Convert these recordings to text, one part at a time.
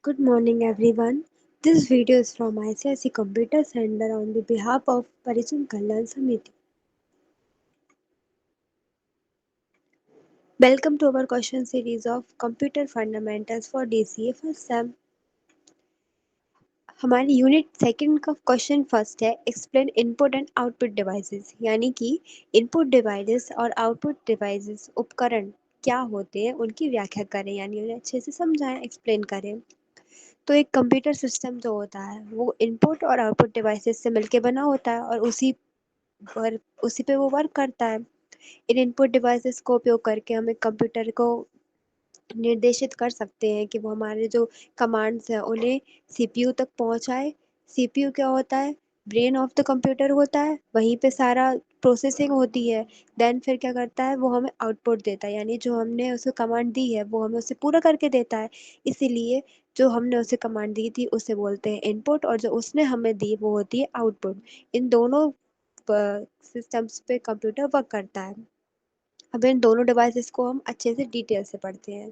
Good morning, everyone. This video is from ICICI Computer Center on the behalf of Parijam Kalyan Samiti. Welcome to our question series of Computer Fundamentals for DCA first sem. हमारी unit second का question first है explain input and output devices यानी कि input devices और output devices उपकरण क्या होते हैं उनकी व्याख्या करें यानी उन्हें अच्छे से समझाएं एक्सप्लेन करें। तो एक कंप्यूटर सिस्टम जो होता है वो इनपुट और आउटपुट डिवाइसेस से मिलके बना होता है और उसी पे वो वर्क करता है। इन इनपुट डिवाइसेस को उपयोग करके हम एक कंप्यूटर को निर्देशित कर सकते हैं कि वो हमारे जो कमांड्स हैं उन्हें सीपीयू तक पहुंचाए। सीपीयू क्या होता है? ब्रेन ऑफ द कंप्यूटर होता है, वहीं पे सारा प्रोसेसिंग होती है। देन फिर क्या करता है, वो हमें आउटपुट देता है, यानी जो हमने उसे कमांड दी है वो हमें उसे पूरा करके देता है। इसीलिए जो हमने उसे कमांड दी थी उसे बोलते हैं इनपुट और जो उसने हमें दी वो होती है आउटपुट। इन दोनों सिस्टम्स पे कंप्यूटर वर्क करता है। अब इन दोनों डिवाइसेस को हम अच्छे से डिटेल से पढ़ते हैं।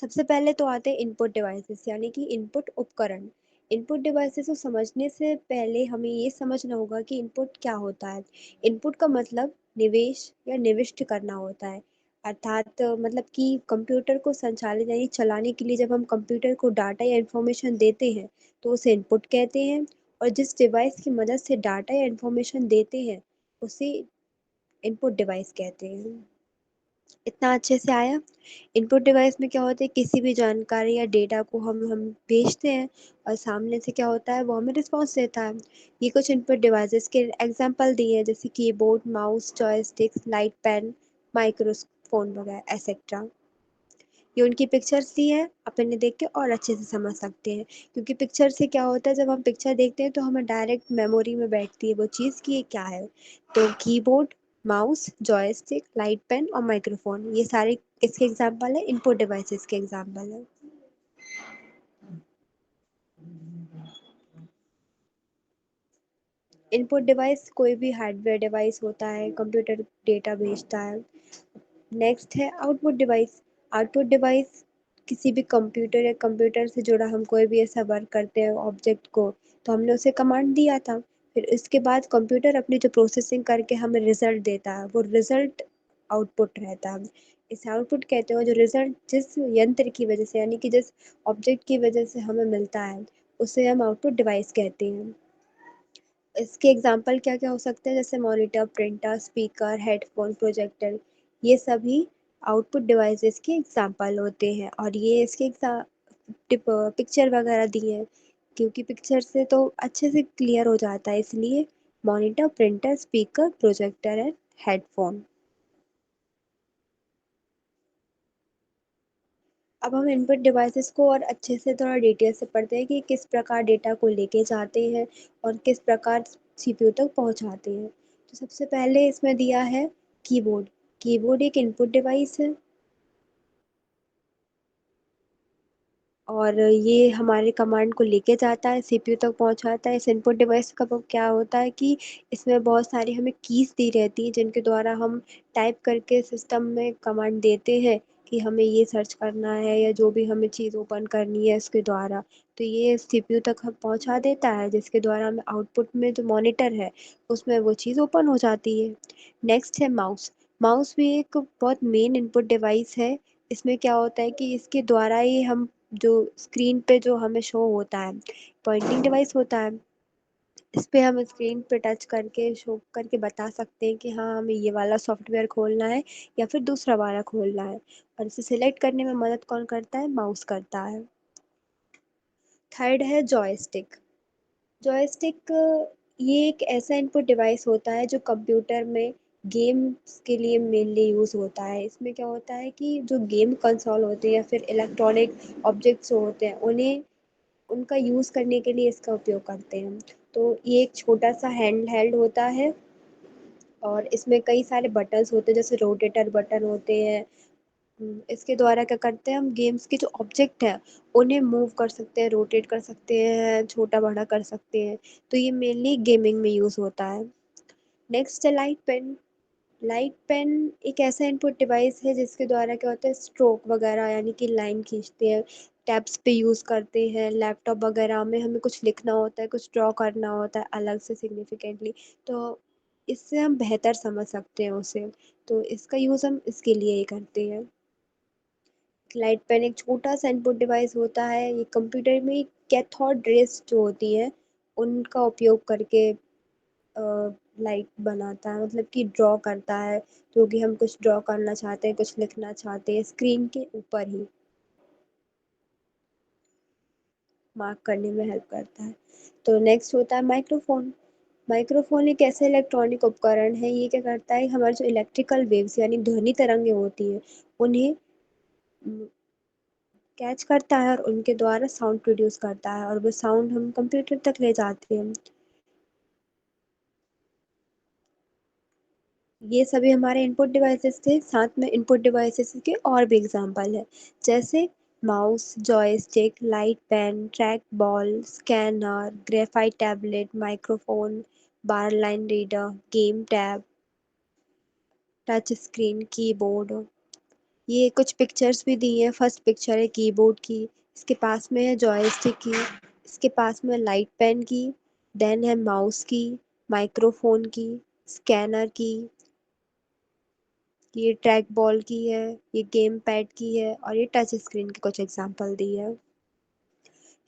सबसे पहले तो आते हैं इनपुट डिवाइसेस यानी कि इनपुट उपकरण। इनपुट डिवाइसेस को समझने से पहले हमें ये समझना होगा कि इनपुट क्या होता है। इनपुट का मतलब निवेश या निविष्ट करना होता है। अर्थात मतलब कि कंप्यूटर को संचालित यानी चलाने के लिए जब हम कंप्यूटर को डाटा या इंफॉर्मेशन देते हैं तो उसे इनपुट कहते हैं। और जिस डिवाइस की मदद से डाटा या इंफॉर्मेशन देते हैं उसे इनपुट डिवाइस कहते हैं। इतना अच्छे से आया? इनपुट डिवाइस में क्या होता है, किसी भी जानकारी या डेटा को हम भेजते हैं और सामने से क्या होता है वो हमें रिस्पॉन्स देता है। ये कुछ इनपुट डिवाइसेस के एग्जांपल दिए हैं जैसे keyboard, mouse, joysticks, light pen, microphone वगैरह एक्सेट्रा। ये उनकी पिक्चर्स दी है, आप इन्हें देख के और अच्छे से समझ सकते हैं। क्योंकि पिक्चर से क्या होता है, जब हम पिक्चर देखते हैं तो हमें डायरेक्ट मेमोरी में बैठती है वो चीज़ कि ये क्या है। तो keyboard, mouse, joystick, light pen और माइक्रोफोन ये सारे इसके एग्जाम्पल है, इनपुट डिवाइसेस के एग्जाम्पल है। इनपुट डिवाइस कोई भी हार्डवेयर डिवाइस होता है, कंप्यूटर डेटा भेजता है। नेक्स्ट है आउटपुट डिवाइस। आउटपुट डिवाइस किसी भी कंप्यूटर या कंप्यूटर से जुड़ा हम कोई भी ऐसा वर्क करते हैं ऑब्जेक्ट को, तो हमने उसे कमांड दिया था, फिर इसके बाद कंप्यूटर अपनी जो प्रोसेसिंग करके हमें रिजल्ट देता है वो रिजल्ट आउटपुट रहता है। इसे आउटपुट कहते हैं। जो रिजल्ट जिस यंत्र की वजह से यानी कि जिस ऑब्जेक्ट की वजह से हमें मिलता है उसे हम आउटपुट डिवाइस कहते हैं। इसके एग्जाम्पल क्या क्या हो सकते हैं, जैसे monitor, printer, speaker, headphone, projector. ये सभी आउटपुट डिवाइसेस के एग्जाम्पल होते हैं और ये इसके पिक्चर वगैरह दिए हैं क्योंकि पिक्चर से तो अच्छे से क्लियर हो जाता है, इसलिए monitor, printer, speaker, projector and headphone. अब हम इनपुट डिवाइसेस को और अच्छे से थोड़ा डिटेल से पढ़ते हैं कि किस प्रकार डेटा को लेके जाते हैं और किस प्रकार सीपीयू तक पहुंचाते हैं। तो सबसे पहले इसमें दिया है कीबोर्ड। कीबोर्ड एक इनपुट डिवाइस है और ये हमारे कमांड को लेके जाता है, सीपीयू तक पहुंचाता है। इस इनपुट डिवाइस का वो क्या होता है कि इसमें बहुत सारी हमें कीज दी रहती है जिनके द्वारा हम टाइप करके सिस्टम में कमांड देते हैं कि हमें ये सर्च करना है या जो भी हमें चीज़ ओपन करनी है इसके द्वारा। तो ये सीपीयू तक हम पहुंचा देता है जिसके द्वारा हमें आउटपुट में जो मॉनिटर है उसमें वो चीज़ ओपन हो जाती है। नेक्स्ट है माउस। माउस भी एक बहुत मेन इनपुट डिवाइस है। इसमें क्या होता है कि इसके द्वारा ही हम जो स्क्रीन पे जो हमें शो होता है, पॉइंटिंग डिवाइस होता है, इस पे हम स्क्रीन पे टच करके शो करके बता सकते हैं कि हाँ हमें ये वाला सॉफ्टवेयर खोलना है या फिर दूसरा वाला खोलना है। और इसे सिलेक्ट करने में मदद कौन करता है? माउस करता है। थर्ड है जॉयस्टिक। जॉयस्टिक ये एक ऐसा इनपुट डिवाइस होता है जो कंप्यूटर में गेम्स के लिए मेनली यूज़ होता है। इसमें क्या होता है कि जो गेम कंसोल होते हैं या फिर इलेक्ट्रॉनिक ऑब्जेक्ट्स होते हैं उन्हें उनका यूज़ करने के लिए इसका उपयोग करते हैं। तो ये एक छोटा सा हैंड हेल्ड होता है और इसमें कई सारे बटन्स होते हैं जैसे रोटेटर बटन होते हैं। इसके द्वारा क्या करते हैं, हम गेम्स के जो ऑब्जेक्ट हैं उन्हें मूव कर सकते हैं, रोटेट कर सकते हैं, छोटा बड़ा कर सकते हैं। तो ये मेनली गेमिंग में यूज़ होता है। नेक्स्ट है लाइट पेन। लाइट पेन एक ऐसा इनपुट डिवाइस है जिसके द्वारा क्या होता है, स्ट्रोक वगैरह यानी कि लाइन खींचते हैं टैब्स पे यूज़ करते हैं, लैपटॉप वगैरह में हमें कुछ लिखना होता है, कुछ ड्रॉ करना होता है अलग से सिग्निफिकेंटली, तो इससे हम बेहतर समझ सकते हैं उसे। तो इसका यूज़ हम इसके लिए ही करते हैं। लाइट पेन एक छोटा-सा इनपुट डिवाइस होता है, ये कंप्यूटर में कैथोड रेज़ जो होती हैं, उनका उपयोग करके लाइट बनाता है, मतलब कि ड्रॉ करता है, जो कि हम कुछ ड्रॉ करना चाहते हैं, कुछ लिखना चाहते हैं, स्क्रीन के ऊपर ही मार्क करने में हेल्प करता है। तो नेक्स्ट होता है माइक्रोफ़ोन। माइक्रोफ़ोन एक ऐसा इलेक्ट्रॉनिक उपकरण है, ये क्या करता है, हमारे जो इलेक्ट्रिकल वेव्स यानी ध्वनि तरंगें होती हैं, उन्हें उम, कैच करता है और उनके द्वारा साउंड प्रोड्यूस करता है और वो साउंड हम कंप्यूटर तक ले जाते हैं। ये सभी हमारे इनपुट डिवाइसेस थे, साथ में इनपुट डिवाइसेस के और भी एग्जांपल है, जैसे mouse, joystick, light pen, track ball, scanner, graphite tablet, microphone, bar line reader, game tab, touch screen, keyboard. ये कुछ पिक्चर्स भी दी हैं, फर्स्ट पिक्चर है कीबोर्ड की, इसके पास में है जॉयस्टिक की, इसके पास में लाइट पेन की, देन है माउस की, माइक्रोफोन की, स्कैनर की, ये ट्रैक बॉल की है, ये गेम पैड की है और ये टच स्क्रीन की कुछ एग्जांपल दी है।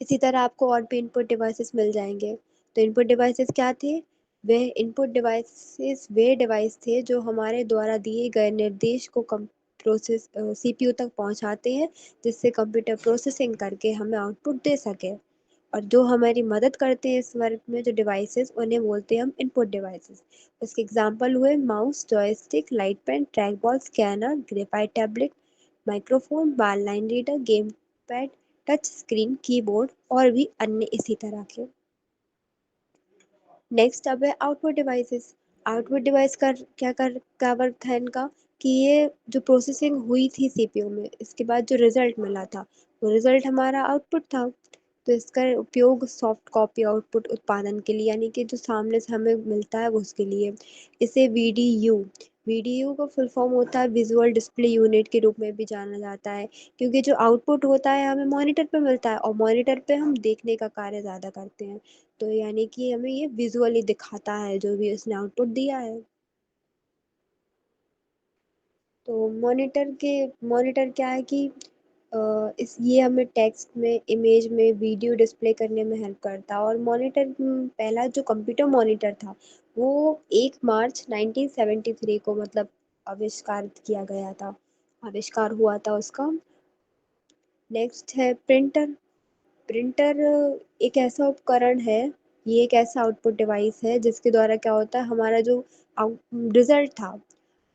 इसी तरह आपको और भी इनपुट डिवाइसेस मिल जाएंगे। तो इनपुट डिवाइसेस क्या थे? वे इनपुट डिवाइसेस वे डिवाइस थे जो हमारे द्वारा दिए गए निर्देश को सीपीयू तक पहुंचाते हैं, जिससे कंप्यूटर प्रोसेसिंग करके हमें आउटपुट दे सके। और जो हमारी मदद करते हैं इस वर्क में जो डिवाइसेस, उन्हें बोलते हैं हम इनपुट डिवाइसेस। उसके एग्जांपल हुए mouse, joystick, light pen, track ball, scanner, graphite tablet, microphone, bar line reader, game pad, touch screen, keyboard और भी अन्य इसी तरह के। नेक्स्ट अब है आउटपुट डिवाइसेस। आउटपुट डिवाइस का क्या वर्क था इनका, कि ये जो प्रोसेसिंग हुई थी सीपीयू में, इसके बाद जो रिजल्ट मिला था, वो रिजल्ट हमारा आउटपुट था। तो इसका उपयोग सॉफ्ट कॉपी आउटपुट उत्पादन के लिए, यानी कि जो सामने से हमें मिलता है वो उसके लिए। इसे वीडीयू का फुल फॉर्म होता है विजुअल डिस्प्ले यूनिट के रूप में भी जाना जाता है, क्योंकि जो आउटपुट होता है हमें मॉनिटर पे मिलता है और मॉनिटर पे हम देखने का कार्य ज़्यादा करते हैं। तो यानी कि हमें ये विजुअली दिखाता है जो भी उसने आउटपुट दिया है। तो मॉनिटर क्या है कि इस ये हमें टेक्स्ट में, इमेज में, वीडियो डिस्प्ले करने में हेल्प करता है। और पहला जो कंप्यूटर मॉनिटर था, वो 1 मार्च 1973 को मतलब आविष्कार किया गया था, आविष्कार हुआ था उसका। नेक्स्ट है प्रिंटर। प्रिंटर एक ऐसा उपकरण है, ये एक ऐसा आउटपुट डिवाइस है जिसके द्वारा क्या होता है, हमारा जो आउट रिजल्ट था,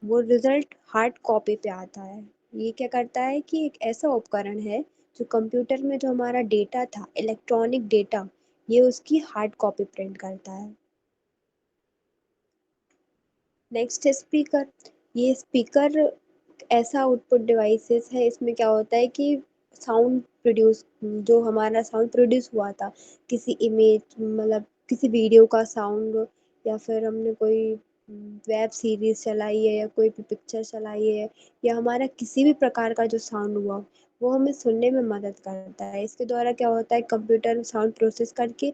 वो रिजल्ट हार्ड कॉपी पे आता है। ये क्या करता है कि एक ऐसा उपकरण है जो कंप्यूटर में जो हमारा डेटा था, इलेक्ट्रॉनिक डेटा, ये उसकी हार्ड कॉपी प्रिंट करता है। नेक्स्ट है स्पीकर। ये स्पीकर ऐसा आउटपुट डिवाइसेस है, इसमें क्या होता है कि साउंड प्रोड्यूस जो हमारा साउंड प्रोड्यूस हुआ था, किसी इमेज मतलब किसी वीडियो का साउंड, या फिर हमने कोई वेब सीरीज चलाई है या कोई भी पिक्चर चलाई है, या हमारा किसी भी प्रकार का जो साउंड हुआ, वो हमें सुनने में मदद करता है। इसके द्वारा क्या होता है, कंप्यूटर साउंड प्रोसेस करके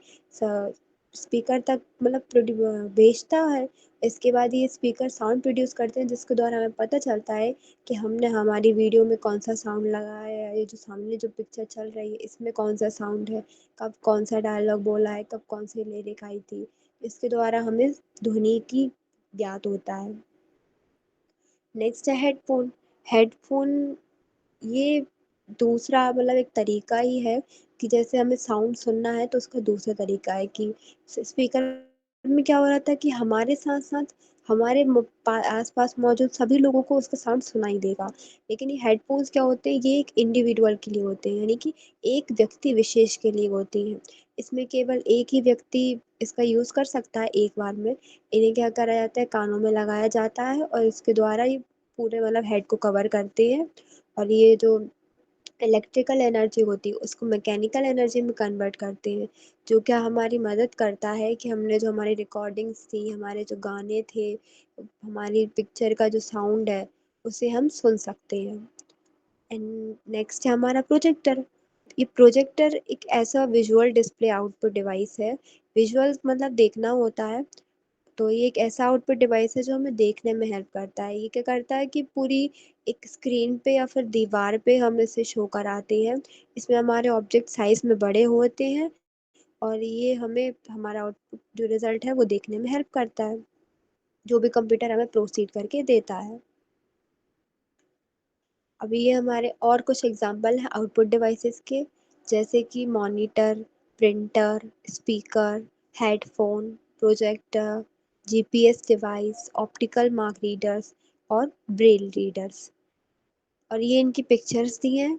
स्पीकर तक मतलब भेजता है। इसके बाद ये स्पीकर साउंड प्रोड्यूस करते हैं, जिसके द्वारा हमें पता चलता है कि हमने हमारी वीडियो में कौन-सा साउंड लगाया है, ये जो सामने जो पिक्चर चल रही है इसमें कौन-सा साउंड है, कब कौन-सा डायलॉग बोला है, कब कौन-सी लिरिक आई थी। इसके द्वारा हमें ध्वनि की ज्ञात होता है। नेक्स्ट है हेडफ़ोन। हेडफ़ोन ये दूसरा मतलब एक तरीका ही है कि जैसे हमें साउंड सुनना है तो उसका दूसरा तरीका है कि स्पीकर में क्या हो रहा था कि हमारे साथ-साथ हमारे आस-पास मौजूद सभी लोगों को उसका साउंड सुनाई देगा। लेकिन ये हेडफ़ोन्स क्या होते हैं, ये एक इंडिविजुअल के लिए होते हैं, यानी कि एक व्यक्ति विशेष के लिए होती हैं। इसमें केवल एक ही व्यक्ति इसका यूज़ कर सकता है एक बार में। इन्हें क्या करा जाता है, कानों में लगाया जाता है और इसके द्वारा ये पूरे मतलब हेड को कवर करते हैं। और ये जो इलेक्ट्रिकल एनर्जी होती है उसको मैकेनिकल एनर्जी में कन्वर्ट करते हैं, जो क्या हमारी मदद करता है कि हमने जो हमारी रिकॉर्डिंग्स थी, हमारे जो गाने थे, हमारी पिक्चर का जो साउंड है, उसे हम सुन सकते हैं। एंड नेक्स्ट है हमारा प्रोजेक्टर। ये प्रोजेक्टर एक ऐसा विजुअल डिस्प्ले आउटपुट डिवाइस है। विजुअल्स मतलब देखना होता है, तो ये एक ऐसा आउटपुट डिवाइस है जो हमें देखने में हेल्प करता है। ये क्या करता है कि पूरी एक स्क्रीन पे या फिर दीवार पे हम इसे शो कराते हैं। इसमें हमारे ऑब्जेक्ट साइज़ में बड़े होते हैं और ये हमें हमारा आउटपुट जो रिज़ल्ट है वो देखने में हेल्प करता है, जो भी कंप्यूटर हमें प्रोसीड करके देता है। अभी ये हमारे और कुछ एग्जांपल हैं आउटपुट डिवाइसेस के, जैसे कि monitor, printer, speaker, headphone, projector, GPS device, optical mark readers और ब्रेल रीडर्स। और ये इनकी पिक्चर्स दी हैं।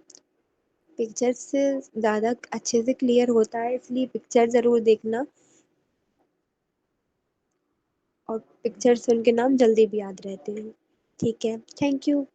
पिक्चर्स से ज़्यादा अच्छे से क्लियर होता है, इसलिए पिक्चर ज़रूर देखना, और पिक्चर से उनके नाम जल्दी भी याद रहते हैं। ठीक है, थैंक यू।